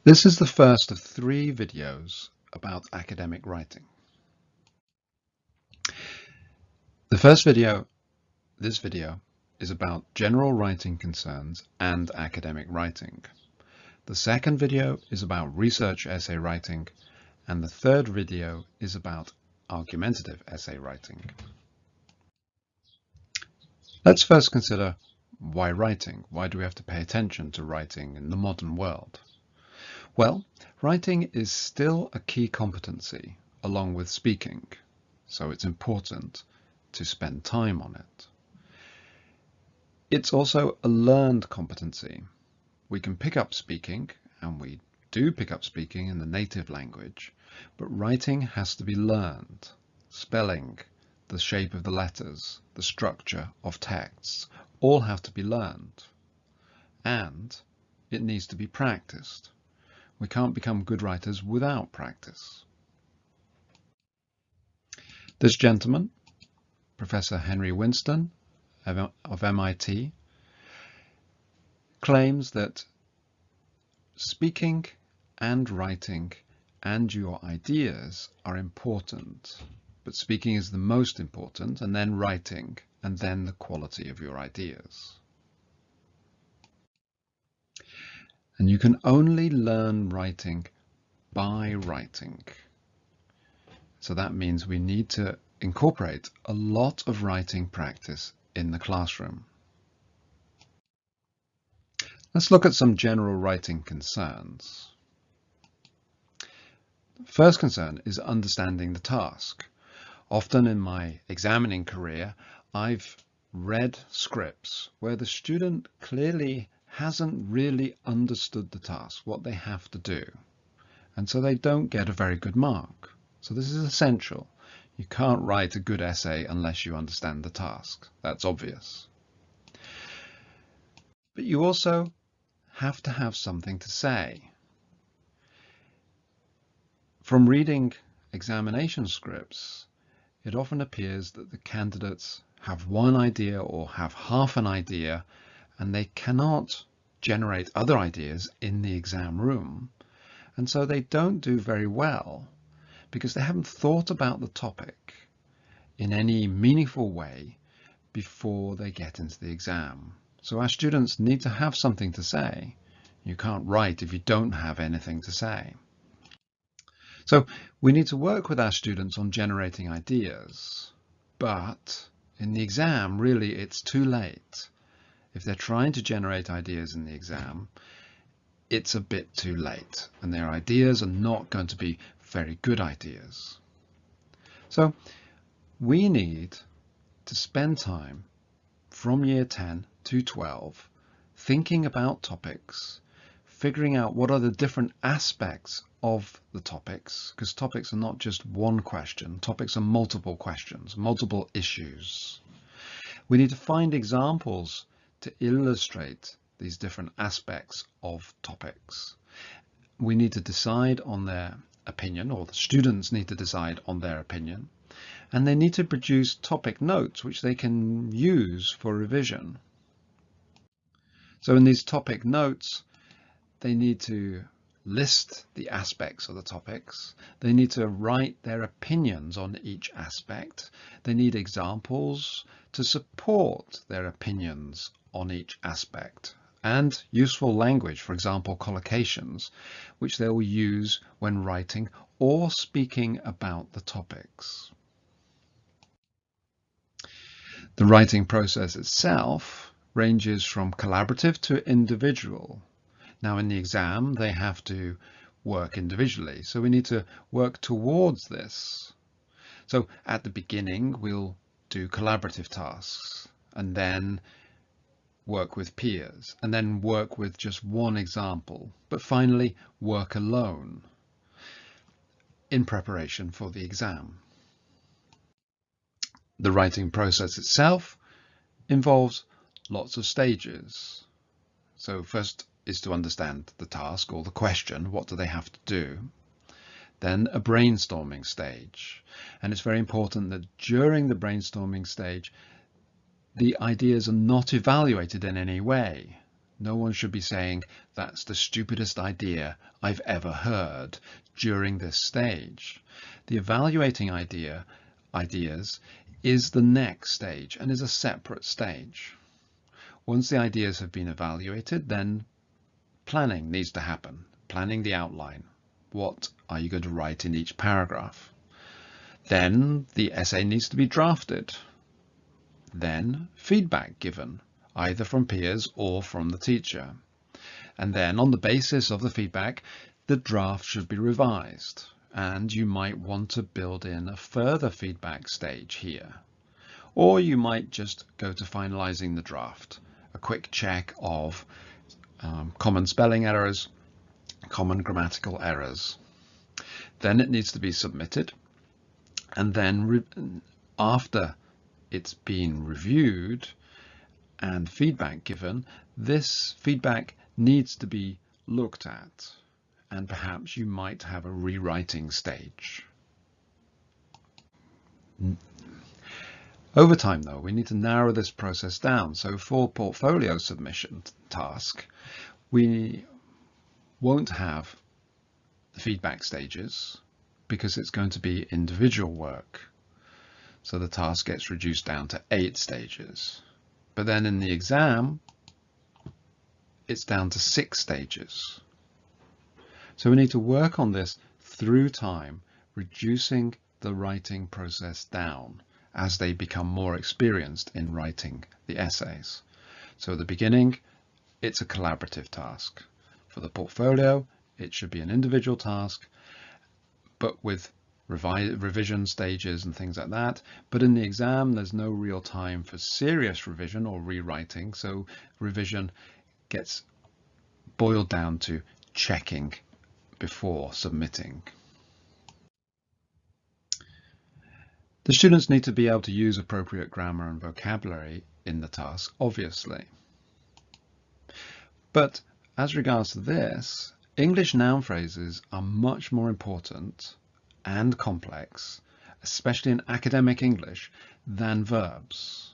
This is the first of 3 videos about academic writing. The first video, this video, is about general writing concerns and academic writing. The second video is about research essay writing, and the third video is about argumentative essay writing. Let's first consider why writing. Why do we have to pay attention to writing in the modern world? Well, writing is still a key competency along with speaking, so it's important to spend time on it. It's also a learned competency. We can pick up speaking, and we do pick up speaking in the native language, but writing has to be learned. Spelling, the shape of the letters, the structure of texts, all have to be learned. And it needs to be practiced. We can't become good writers without practice. This gentleman, Professor Henry Winston of MIT, claims that speaking and writing and your ideas are important, but speaking is the most important, and then writing, and then the quality of your ideas. And you can only learn writing by writing. So that means we need to incorporate a lot of writing practice in the classroom. Let's look at some general writing concerns. First concern is understanding the task. Often in my examining career, I've read scripts where the student clearly hasn't really understood the task, what they have to do. And so they don't get a very good mark. So this is essential. You can't write a good essay unless you understand the task. That's obvious. But you also have to have something to say. From reading examination scripts, it often appears that the candidates have one idea or have half an idea, and they cannot generate other ideas in the exam room. And so they don't do very well because they haven't thought about the topic in any meaningful way before they get into the exam. So our students need to have something to say. You can't write if you don't have anything to say. So we need to work with our students on generating ideas, but in the exam, really, it's too late. If they're trying to generate ideas in the exam, it's a bit too late, and their ideas are not going to be very good ideas. So we need to spend time from year 10 to 12 thinking about topics, figuring out what are the different aspects of the topics, because topics are not just one question, topics are multiple questions, multiple issues. We need to find examples to illustrate these different aspects of topics. We need to decide on their opinion, or the students need to decide on their opinion, and they need to produce topic notes which they can use for revision. So in these topic notes, they need to list the aspects of the topics. They need to write their opinions on each aspect. They need examples to support their opinions on each aspect, and useful language, for example, collocations, which they will use when writing or speaking about the topics. The writing process itself ranges from collaborative to individual. Now in the exam, they have to work individually, so we need to work towards this. So at the beginning, we'll do collaborative tasks, and then work with peers, and then work with just one example, but finally work alone in preparation for the exam. The writing process itself involves lots of stages. So first is to understand the task or the question, what do they have to do? Then a brainstorming stage. And it's very important that during the brainstorming stage, the ideas are not evaluated in any way. No one should be saying, that's the stupidest idea I've ever heard during this stage. The evaluating ideas is the next stage and is a separate stage. Once the ideas have been evaluated, then planning needs to happen. Planning the outline. What are you going to write in each paragraph? Then the essay needs to be drafted. Then feedback given, either from peers or from the teacher. And then on the basis of the feedback, the draft should be revised. And you might want to build in a further feedback stage here. Or you might just go to finalizing the draft. A quick check of common spelling errors, common grammatical errors. Then it needs to be submitted. And then after it's been reviewed and feedback given, this feedback needs to be looked at, and perhaps you might have a rewriting stage. Over time, though, we need to narrow this process down. So for portfolio submission task, we won't have the feedback stages because it's going to be individual work. So the task gets reduced down to 8 stages. But then in the exam, it's down to 6 stages. So we need to work on this through time, reducing the writing process down as they become more experienced in writing the essays. So at the beginning, it's a collaborative task. For the portfolio, it should be an individual task, but with revision stages and things like that. But in the exam, there's no real time for serious revision or rewriting, so revision gets boiled down to checking before submitting. The students need to be able to use appropriate grammar and vocabulary in the task, obviously. But as regards to this, English noun phrases are much more important and complex, especially in academic English, than verbs.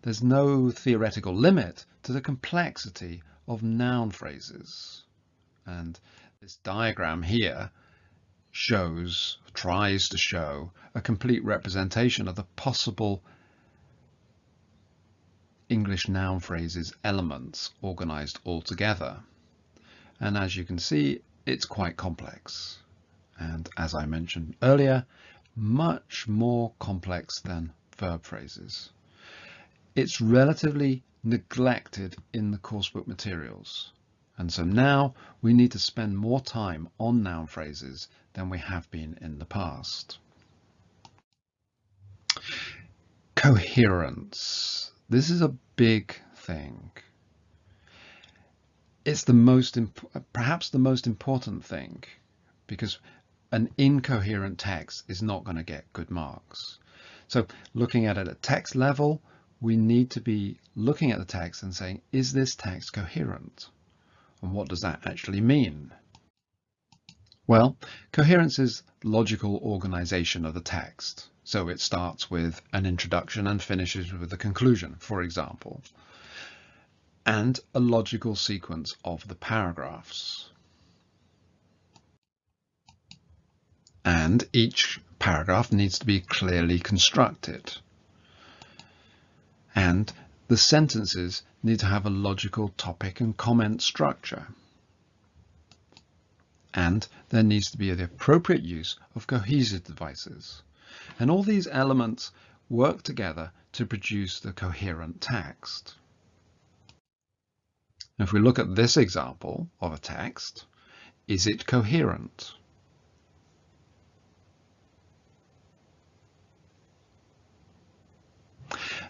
There's no theoretical limit to the complexity of noun phrases. And this diagram here tries to show a complete representation of the possible English noun phrases elements organized all together. And as you can see, it's quite complex. And as I mentioned earlier, much more complex than verb phrases. It's relatively neglected in the coursebook materials. And so now we need to spend more time on noun phrases than we have been in the past. Coherence. This is a big thing. It's perhaps the most important thing, because an incoherent text is not going to get good marks. So looking at it at text level, we need to be looking at the text and saying, is this text coherent? And what does that actually mean? Well, coherence is logical organization of the text. So it starts with an introduction and finishes with a conclusion, for example, and a logical sequence of the paragraphs. And each paragraph needs to be clearly constructed. And the sentences need to have a logical topic and comment structure. And there needs to be the appropriate use of cohesive devices. And all these elements work together to produce the coherent text. If we look at this example of a text, is it coherent?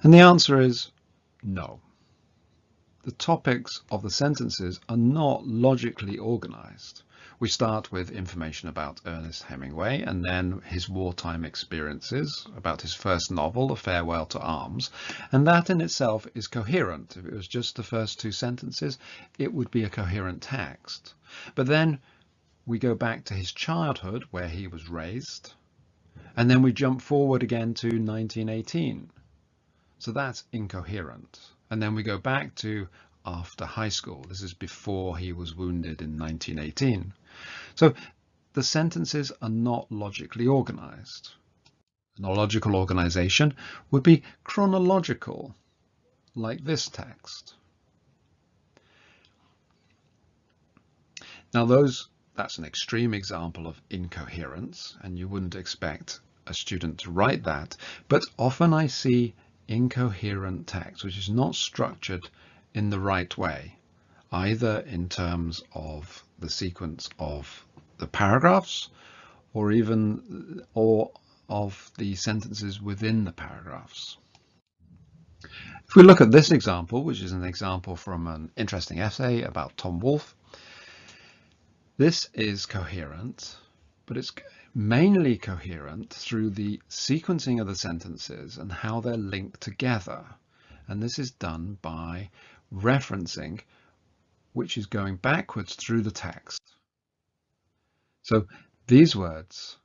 And the answer is no. The topics of the sentences are not logically organized. We start with information about Ernest Hemingway and then his wartime experiences, about his first novel, A Farewell to Arms, and that in itself is coherent. If it was just the first 2 sentences, it would be a coherent text. But then we go back to his childhood, where he was raised, and then we jump forward again to 1918. So that's incoherent. And then we go back to after high school. This is before he was wounded in 1918. So the sentences are not logically organized. A logical organization would be chronological, like this text. Now that's an extreme example of incoherence, and you wouldn't expect a student to write that, but often I see incoherent text which is not structured in the right way, either in terms of the sequence of the paragraphs or of the sentences within the paragraphs. If we look at this example, which is an example from an interesting essay about Tom Wolfe, this is coherent, but it's mainly coherent through the sequencing of the sentences and how they're linked together. And this is done by referencing, which is going backwards through the text. So these words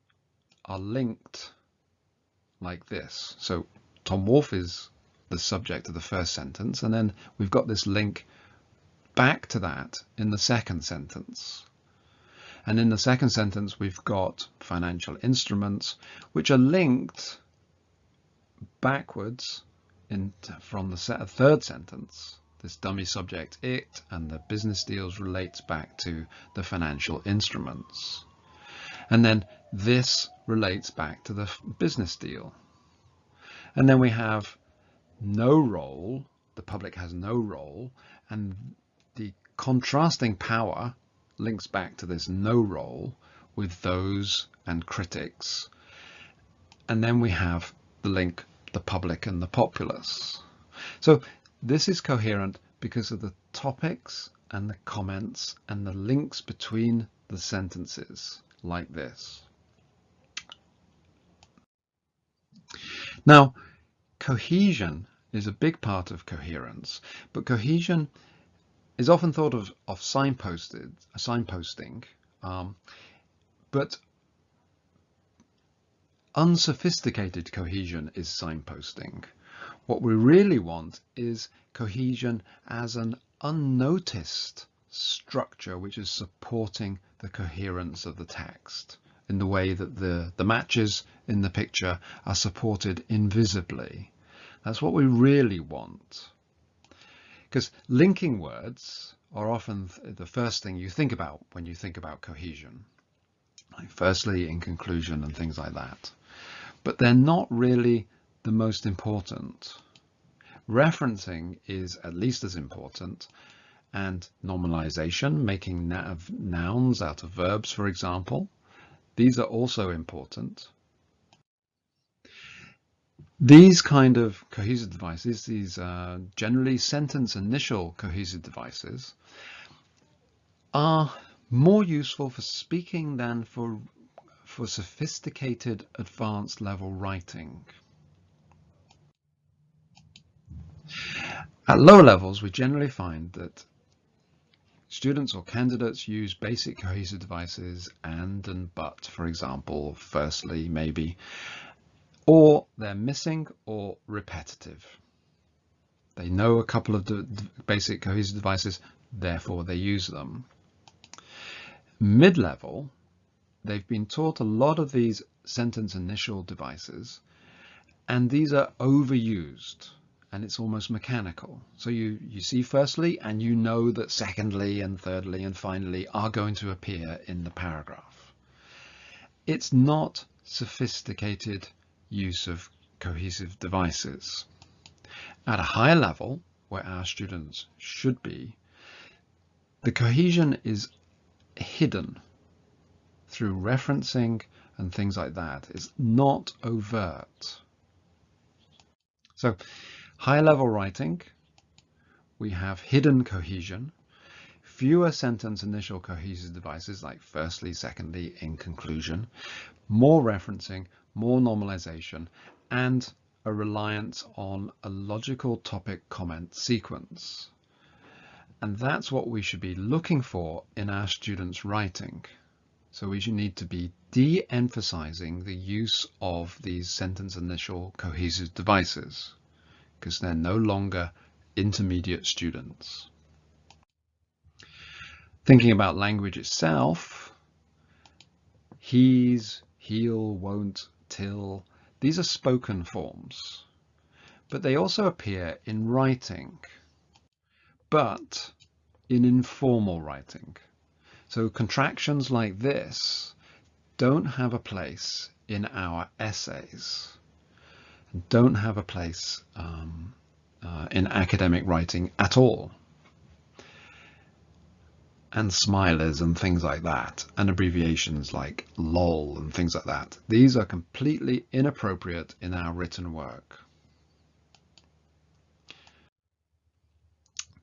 are linked like this. So Tom Wolfe is the subject of the first sentence, and then we've got this link back to that in the second sentence. And in the second sentence, we've got financial instruments, which are linked backwards from the third sentence. This dummy subject, it, and the business deals relates back to the financial instruments. And then this relates back to the business deal. And then we have no role, the public has no role, and the contrasting power links back to this no role with those and critics. And then we have the link, the public and the populace. So this is coherent because of the topics and the comments and the links between the sentences like this. Now, cohesion is a big part of coherence, but cohesion is often thought of signposting, but unsophisticated cohesion is signposting. What we really want is cohesion as an unnoticed structure which is supporting the coherence of the text in the way that the matches in the picture are supported invisibly. That's what we really want. Because linking words are often the first thing you think about when you think about cohesion. Like firstly, in conclusion and things like that. But they're not really the most important. Referencing is at least as important, and normalization, making nouns out of verbs, for example. These are also important. These kind of cohesive devices, these generally sentence initial cohesive devices, are more useful for speaking than for sophisticated advanced level writing. At lower levels, we generally find that students or candidates use basic cohesive devices and but, for example, firstly, maybe, or they're missing or repetitive. They know a couple of the basic cohesive devices, therefore they use them. Mid-level, they've been taught a lot of these sentence initial devices, and these are overused, and it's almost mechanical. So you see firstly, and you know that secondly and thirdly and finally are going to appear in the paragraph. It's not sophisticated use of cohesive devices. At a higher level, where our students should be, the cohesion is hidden through referencing and things like that. It's not overt. So higher level writing, we have hidden cohesion, fewer sentence initial cohesive devices like firstly, secondly, in conclusion, more referencing, more normalization, and a reliance on a logical topic comment sequence. And that's what we should be looking for in our students' writing. So we should need to be de-emphasizing the use of these sentence initial cohesive devices because they're no longer intermediate students. Thinking about language itself, he's, he'll, won't, till, these are spoken forms, but they also appear in writing, but in informal writing. So contractions like this don't have a place in our essays, don't have a place in academic writing at all. And smileys and things like that, and abbreviations like lol and things like that. These are completely inappropriate in our written work.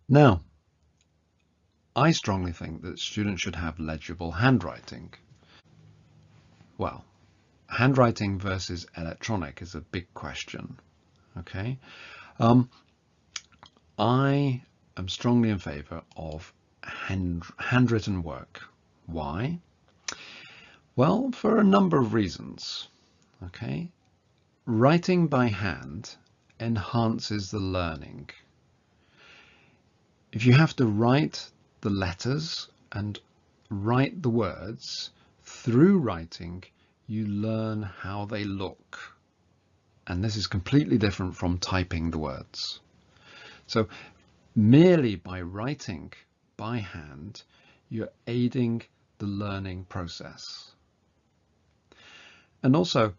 Now, I strongly think that students should have legible handwriting. Well, handwriting versus electronic is a big question. Okay, I am strongly in favor of handwritten work. Why? Well, for a number of reasons. Okay, writing by hand enhances the learning. If you have to write the letters and write the words, through writing you learn how they look. And this is completely different from typing the words. So merely by writing by hand, you're aiding the learning process. And also,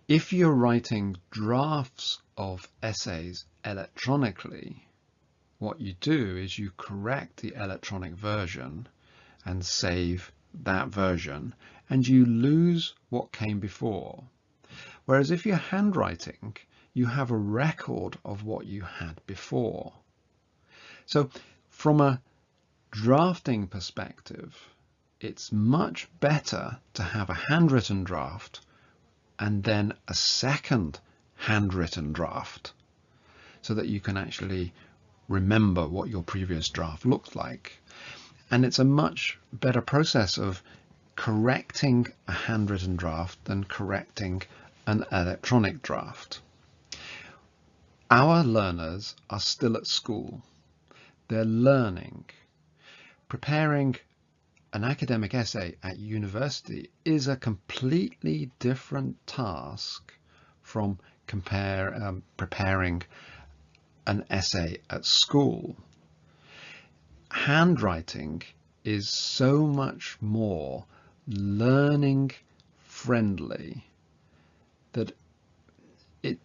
if you're writing drafts of essays electronically, what you do is you correct the electronic version and save that version, and you lose what came before. Whereas if you're handwriting, you have a record of what you had before. So from a drafting perspective, it's much better to have a handwritten draft and then a second handwritten draft, so that you can actually remember what your previous draft looked like. And it's a much better process of correcting a handwritten draft than correcting an electronic draft. Our learners are still at school. They're learning. Preparing an academic essay at university is a completely different task from preparing an essay at school. Handwriting is so much more learning friendly that it,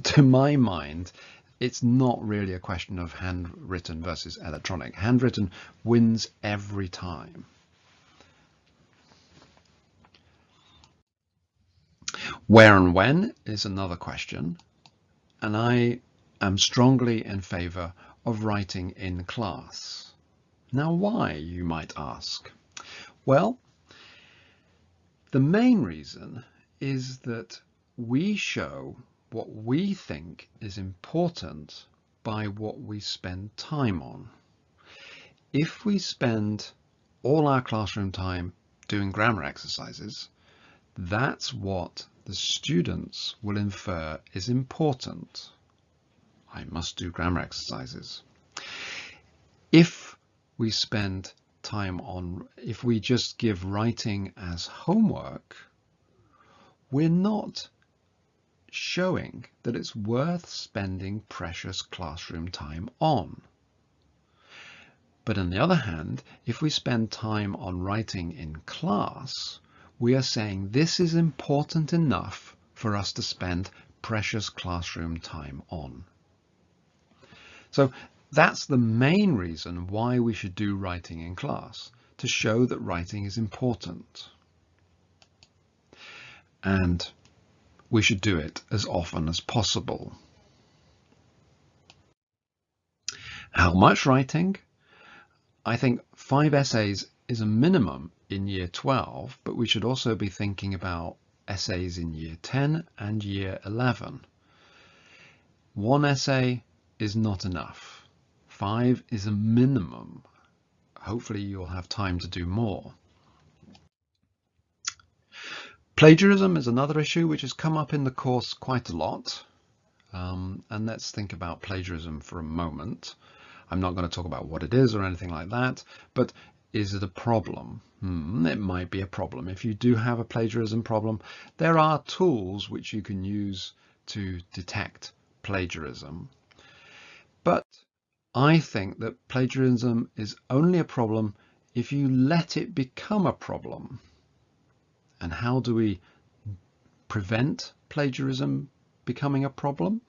to my mind, it's not really a question of handwritten versus electronic. Handwritten wins every time. Where and when is another question, and I am strongly in favor of writing in class. Now, why, you might ask? Well, the main reason is that we show what we think is important by what we spend time on. If we spend all our classroom time doing grammar exercises, that's what the students will infer is important. I must do grammar exercises. If we spend time on, if we just give writing as homework, we're not showing that it's worth spending precious classroom time on. But on the other hand, if we spend time on writing in class, we are saying this is important enough for us to spend precious classroom time on. So that's the main reason why we should do writing in class, to show that writing is important. And we should do it as often as possible. How much writing? I think 5 essays is a minimum in year 12, but we should also be thinking about essays in year 10 and year 11. 1 essay is not enough. 5 is a minimum. Hopefully you'll have time to do more. Plagiarism is another issue which has come up in the course quite a lot. And let's think about plagiarism for a moment. I'm not going to talk about what it is or anything like that, but is it a problem? It might be a problem. If you do have a plagiarism problem, there are tools which you can use to detect plagiarism. But I think that plagiarism is only a problem if you let it become a problem. And how do we prevent plagiarism becoming a problem?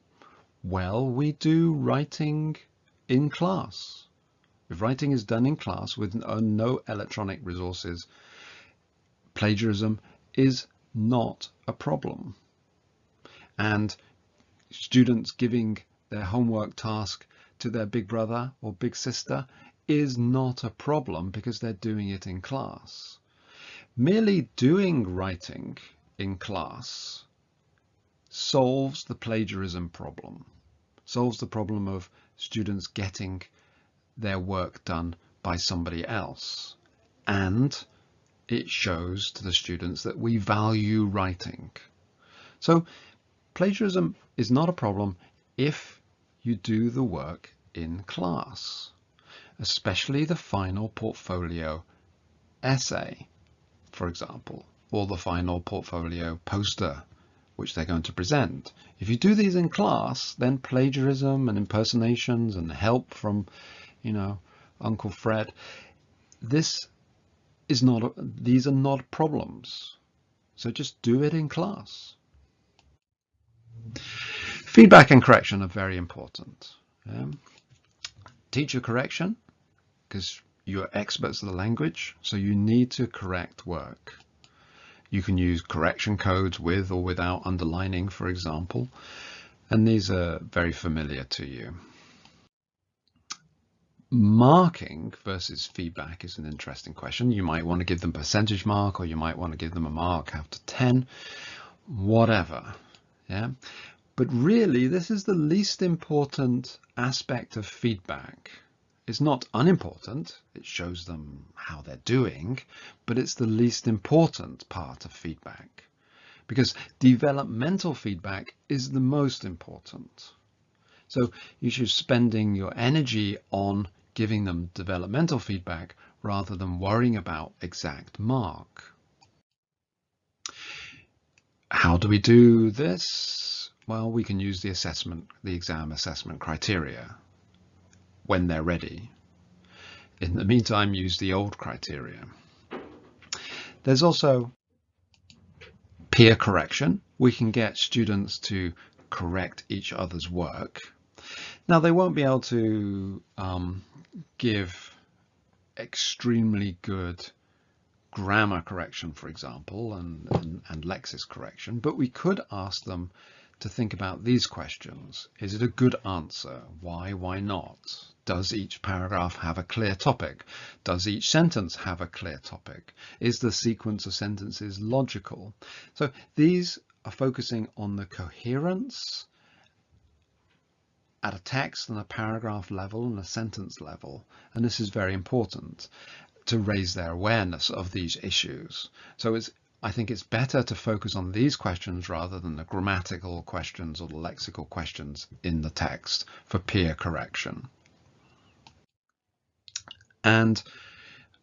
Well, we do writing in class. If writing is done in class with no electronic resources, plagiarism is not a problem. And students giving their homework task to their big brother or big sister is not a problem because they're doing it in class. Merely doing writing in class solves the plagiarism problem, solves the problem of students getting their work done by somebody else. And it shows to the students that we value writing. So plagiarism is not a problem if you do the work in class, especially the final portfolio essay, for example, or the final portfolio poster which they're going to present. If you do these in class, then plagiarism and impersonations and help from, Uncle Fred, these are not problems. So just do it in class. Feedback and correction are very important. Teacher correction, because you're experts of the language, so you need to correct work. You can use correction codes with or without underlining, for example, and these are very familiar to you. Marking versus feedback is an interesting question. You might want to give them a percentage mark, or you might want to give them a mark after 10, whatever. Yeah. But really, this is the least important aspect of feedback. It's not unimportant. It shows them how they're doing, but it's the least important part of feedback, because developmental feedback is the most important. So you should spending your energy on giving them developmental feedback rather than worrying about exact mark. How do we do this? Well, we can use the exam assessment criteria when they're ready. In the meantime, use the old criteria. There's also peer correction. We can get students to correct each other's work. Now, they won't be able to give extremely good grammar correction, for example, and lexis correction, but we could ask them to think about these questions. Is it a good answer? Why not? Does each paragraph have a clear topic? Does each sentence have a clear topic? Is the sequence of sentences logical? So these are focusing on the coherence at a text and a paragraph level and a sentence level. And this is very important to raise their awareness of these issues. So I think it's better to focus on these questions rather than the grammatical questions or the lexical questions in the text for peer correction. And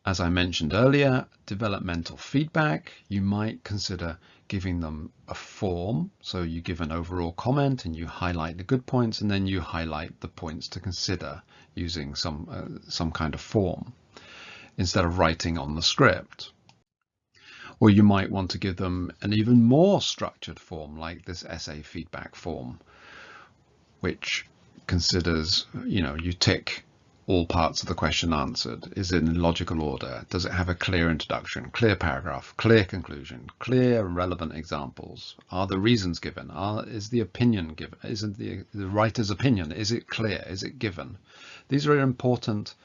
as I mentioned earlier, developmental feedback, you might consider giving them a form. So you give an overall comment and you highlight the good points, and then you highlight the points to consider using some kind of form instead of writing on the script. Or you might want to give them an even more structured form like this essay feedback form, which considers, you tick all parts of the question answered. Is it in logical order? Does it have a clear introduction, clear paragraph, clear conclusion, clear and relevant examples? Are the reasons given? Is the opinion given? Isn't the writer's opinion, is it clear? Is it given? These are important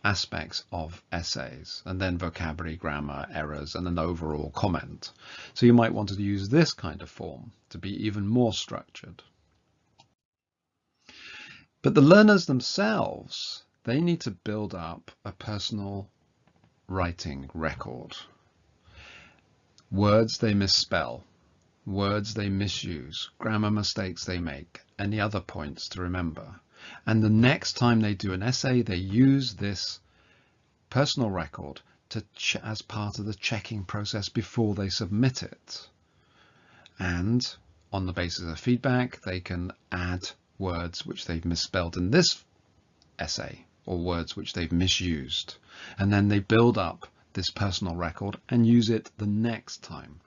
aspects of essays, and then vocabulary, grammar, errors, and an overall comment. So you might want to use this kind of form to be even more structured. But the learners themselves, they need to build up a personal writing record. Words they misspell, words they misuse, grammar mistakes they make, any other points to remember. And the next time they do an essay, they use this personal record as part of the checking process before they submit it. And on the basis of feedback, they can add words which they've misspelled in this essay or words which they've misused. And then they build up this personal record and use it the next time.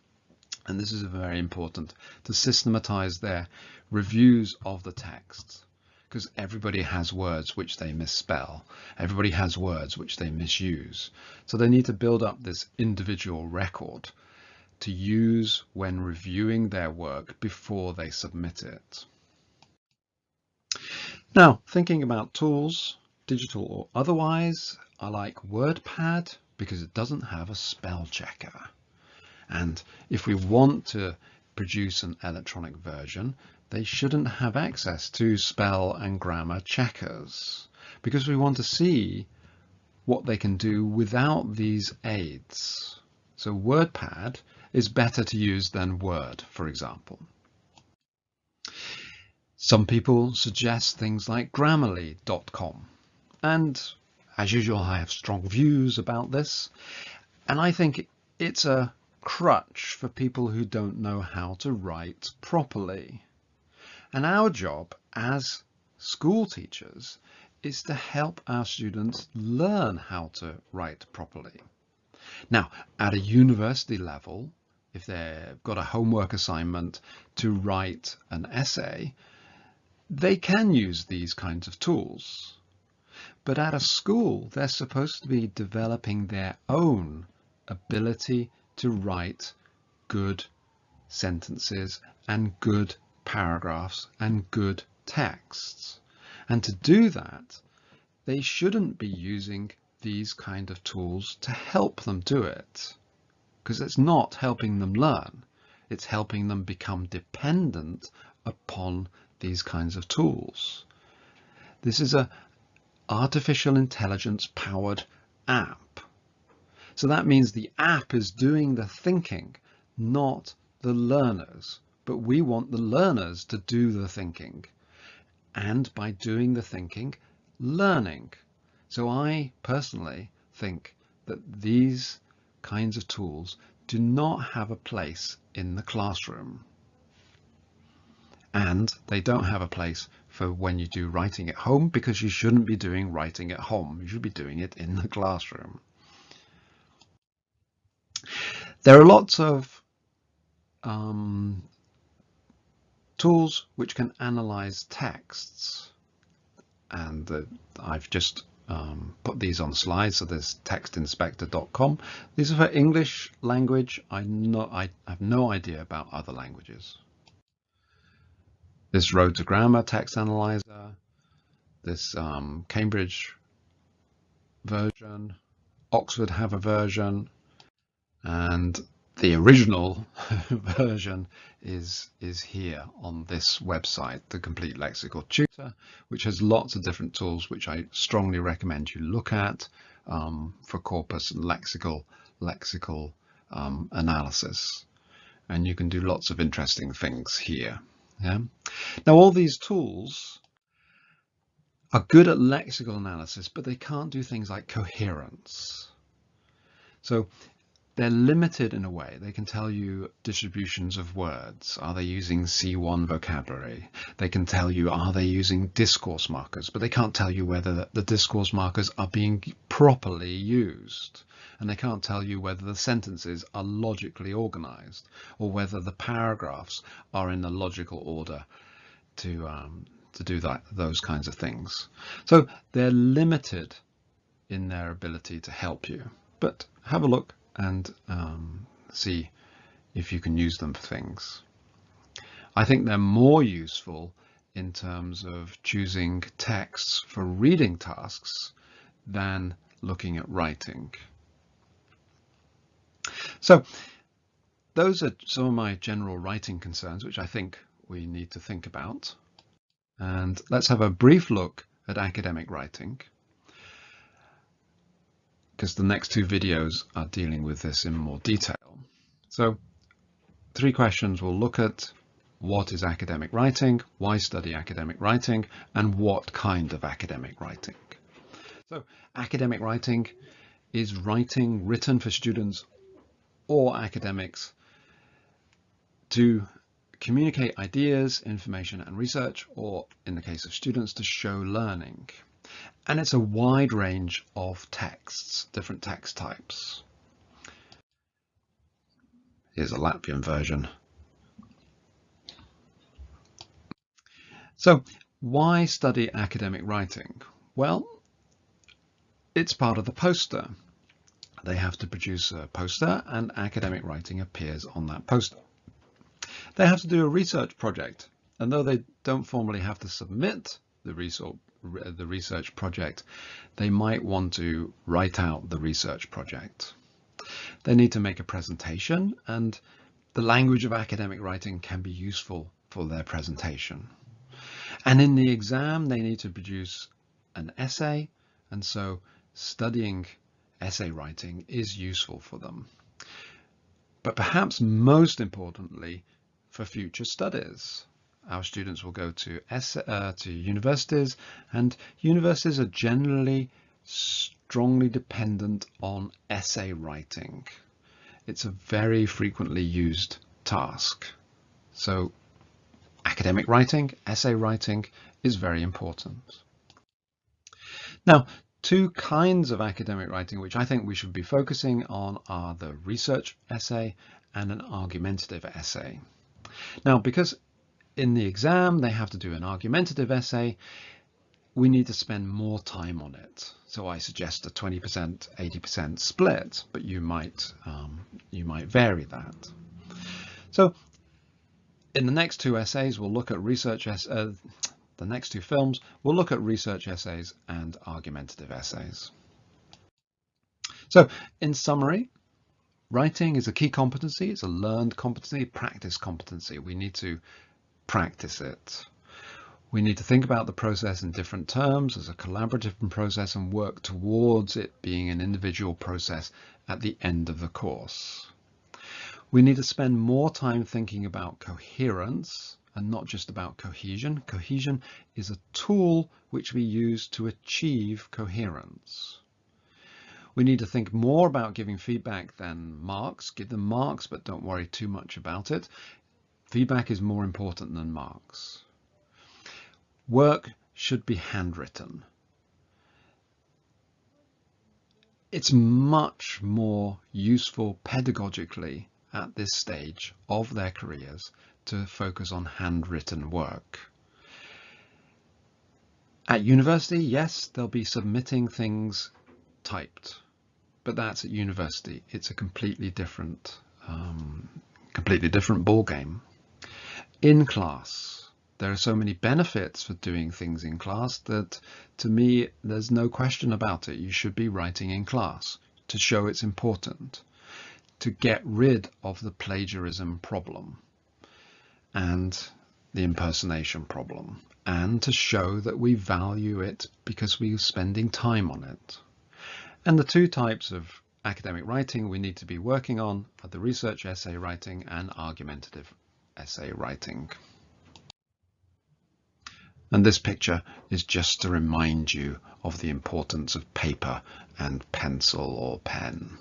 And this is very important to systematize their reviews of the text, because everybody has words which they misspell. Everybody has words which they misuse. So they need to build up this individual record to use when reviewing their work before they submit it. Now, thinking about tools, digital or otherwise, I like WordPad because it doesn't have a spell checker. And if we want to produce an electronic version, they shouldn't have access to spell and grammar checkers, because we want to see what they can do without these aids. So WordPad is better to use than Word, for example. Some people suggest things like Grammarly.com, and as usual, I have strong views about this, and I think it's a crutch for people who don't know how to write properly. And our job as school teachers is to help our students learn how to write properly. Now, at a university level, if they've got a homework assignment to write an essay, they can use these kinds of tools. But at a school, they're supposed to be developing their own ability to write good sentences and good paragraphs and good texts. And to do that, they shouldn't be using these kind of tools to help them do it, because it's not helping them learn. It's helping them become dependent upon these kinds of tools. This is an artificial intelligence powered app. So that means the app is doing the thinking, not the learners. But we want the learners to do the thinking. And by doing the thinking, learning. So I personally think that these kinds of tools do not have a place in the classroom. And they don't have a place for when you do writing at home, because you shouldn't be doing writing at home. You should be doing it in the classroom. There are lots of tools which can analyze texts, and I've just put these on slides. So there's textinspector.com. These are for English language. I have no idea about other languages. This Road to Grammar text analyzer, this Cambridge version, Oxford have a version, and the original version is here on this website, the Complete Lexical Tutor, which has lots of different tools which I strongly recommend you look at for corpus and lexical analysis. And you can do lots of interesting things here. Yeah? Now, all these tools are good at lexical analysis, but they can't do things like coherence. So they're limited in a way. They can tell you distributions of words. Are they using C1 vocabulary? They can tell you, are they using discourse markers? But they can't tell you whether the discourse markers are being properly used. And they can't tell you whether the sentences are logically organized, or whether the paragraphs are in a logical order to do those kinds of things. So they're limited in their ability to help you. But have a look and see if you can use them for things. I think they're more useful in terms of choosing texts for reading tasks than looking at writing. So those are some of my general writing concerns, which I think we need to think about. And let's have a brief look at academic writing, because the next two videos are dealing with this in more detail. So 3 questions we'll look at. what is academic writing, why study academic writing, and what kind of academic writing. So academic writing is writing written for students or academics to communicate ideas, information, and research, or in the case of students, to show learning. And it's a wide range of texts, different text types. Here's a Latvian version. So why study academic writing? Well, it's part of the poster. They have to produce a poster and academic writing appears on that poster. They have to do a research project, and though they don't formally have to submit the research project, they might want to write out the research project. They need to make a presentation, and the language of academic writing can be useful for their presentation. And in the exam, they need to produce an essay, and so studying essay writing is useful for them. But perhaps most importantly, for future studies, our students will go to universities, and universities are generally strongly dependent on essay writing. It's a very frequently used task. So academic writing, essay writing is very important. Now, two kinds of academic writing which I think we should be focusing on are the research essay and an argumentative essay. Now, because in the exam they have to do an argumentative essay, we need to spend more time on it. So I suggest a 20%, 80% split, but you might vary that. So in the next two essays, we'll look at the next two films, we'll look at research essays and argumentative essays. So in summary, writing is a key competency. It's a learned competency, practice competency. We need to practice it. We need to think about the process in different terms as a collaborative process and work towards it being an individual process at the end of the course. We need to spend more time thinking about coherence and not just about cohesion. Cohesion is a tool which we use to achieve coherence. We need to think more about giving feedback than marks. Give them marks, but don't worry too much about it. Feedback is more important than marks. Work should be handwritten. It's much more useful pedagogically at this stage of their careers to focus on handwritten work. At university, yes, they'll be submitting things typed, but that's at university. It's a completely different ball game. In class, there are so many benefits for doing things in class that, to me, there's no question about it. You should be writing in class to show it's important, to get rid of the plagiarism problem and the impersonation problem, and to show that we value it because we're spending time on it. And the two types of academic writing we need to be working on are the research essay writing and argumentative essay writing. And this picture is just to remind you of the importance of paper and pencil or pen.